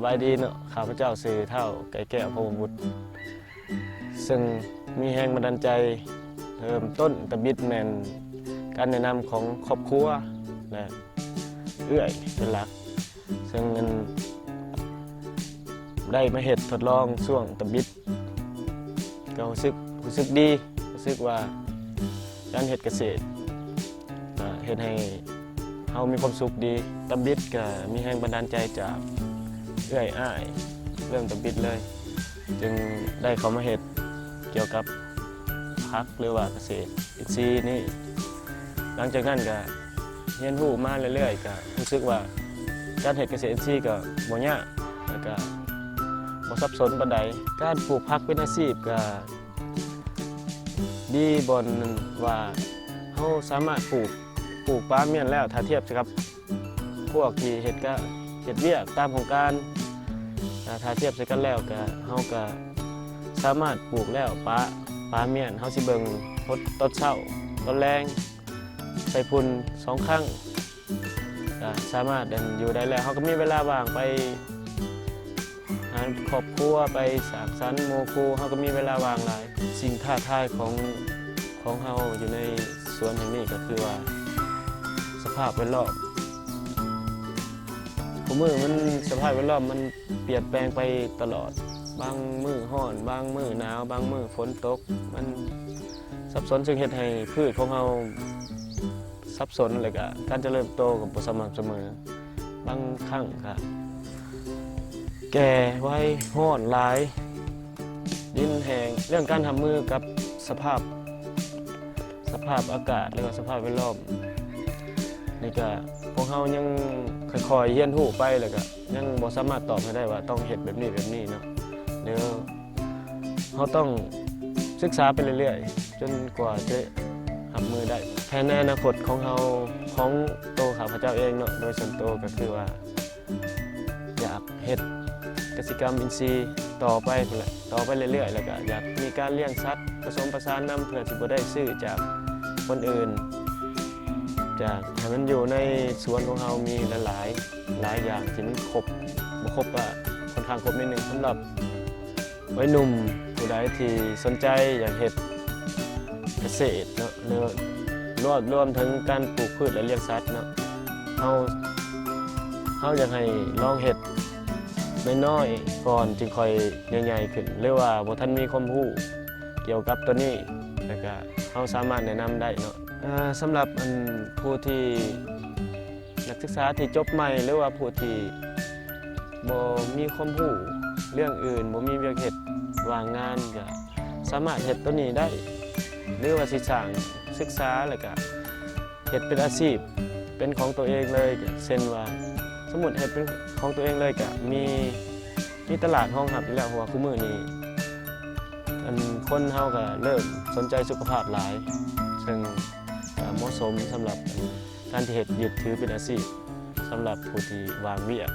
บายดีเนาะข้าพเจ้าสื่อเท่าไก่แก้วพรหมบุตรซึ่งมีแรงบันดาลใจเริ่มต้นตะบิดแมนการแนะนำของครอบครัวและเอื้อยเป็นหลักซึ่งมันได้มาเฮ็ดทดลองช่วงตะบิดก็รู้สึกดีรู้สึกว่าการเฮ็ดเกษตรเฮ็ดให้เฮามีความสุขดีตะบิดก็มีแรงบันดาลใจจากเอื้อยอ้ายเรื่องตะบิดเลยจึงได้เข้ามาเฮ็ดเกี่ยวกับผักหรือว่าเกษตรอินทรีย์นี่หลังจากนั้นก็เรียนรู้มาเรื่อยๆก็รู้สึกว่าการเฮ็ดเกษตรอินทรีย์ก็บ่ยากแล้วก็บ่ซับซ้อนปานใดการปลูกผักเป็นอาชีพก็ดีบนว่าเฮาสามารถปลูกปลาเมี่ยนแล้วถ้าเทียบกับพวกที่เฮ็ดเวียกตามโครงการถ้าเทียบใส่กันแล้วก็เฮาก็สามารถปลูกแล้วปลาเมี่ยนเฮาสิเบิ่งตอนเช้าตอนแลงใส่พุ่น2ครั้งก็สามารถอยู่ได้แล้วเฮาก็มีเวลาว่างไปหาครอบครัวไปสร้างสรรค์หมู่คู่เฮาก็มีเวลาว่างหลายสิ่งท้าทายของเฮาอยู่ในสวนแห่งนี้ก็คือว่าสภาพแวดล้อมมื้อมันสภาพแวดล้อมมันเปลี่ยนแปลงไปตลอดบางมื้อร้อนบางมื้อหนาวบางมื้อฝนตกมันสับสนซึ่งเฮ็ดให้พืชของเราสับสนเลยก็การเจริญโตก็บ่สม่ำเสมอบางครั้งก็แก่ไว้ร้อนหลายดินแห้งเรื่องการทำมือกับสภาพอากาศหรือว่าสภาพแวดล้อมนี่ก็พวกเรายังค่อยๆเรียนรู้ไปแล้วก็ยังบ่สามารถตอบให้ได้ว่าต้องเฮ็ดแบบนี้เนาะเดี๋ยวเราต้องศึกษาไปเรื่อยๆจนกว่าจะรับมือได้แผนในอนาคตของเราของตัวข้าพเจ้าเองเนาะโดยส่วนตัวก็คือว่าอยากเฮ็ดกสิกรรมอินทรีย์ต่อไปเรื่อยๆแล้วก็อยากมีการเลี้ยงสัตว์ผสมผสานนำเพื่อที่บ่ได้ซื้อจากคนอื่นจากให้มันอยู่ในสวนของเรามีหลายอย่างที่มันครบบ่ครบก็ค่อนข้างครบนิดนึงสำหรับวัยหนุ่มผู้ใดที่สนใจอยากเฮ็ดเกษตรเนาะหรือรวมถึงการปลูกพืชและเลี้ยงสัตว์เนาะเฮาอยากให้ลองเฮ็ดน้อยๆก่อนจึงค่อยใหญ่ๆขึ้นหรือว่าบ่ทันมีความรู้เกี่ยวกับตัวนี้แล้วก็เฮาสามารถแนะนำได้เนาะสำหรับผู้ที่นักศึกษาที่จบใหม่หรือว่าผู้ที่บ่มีความรู้เรื่องอื่นบ่มีเวียกเฮ็ดว่างงานก็สามารถเฮ็ดตัวนี้ได้หรือว่าสิสร้างศึกษาแล้วก็เฮ็ดเป็นอาชีพเป็นของตัวเองเลยเช่นว่าสมมุติเฮ็ดเป็นของตัวเองเลยก็มีตลาดรองรับอยู่แล้วเพราะว่าคุมื้อนี้คนเฮาก็เริ่มสนใจสุขภาพหลายซึ่งเหมาะสมสำหรับการที่ยึดถือเป็นอาชีพสำหรับผู้ที่วางเวียก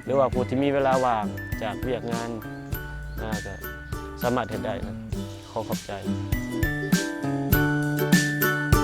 หรือว่าผู้ที่มีเวลาว่างจากเวียกงานก็สามารถเฮ็ดได้นะขอขอบใจ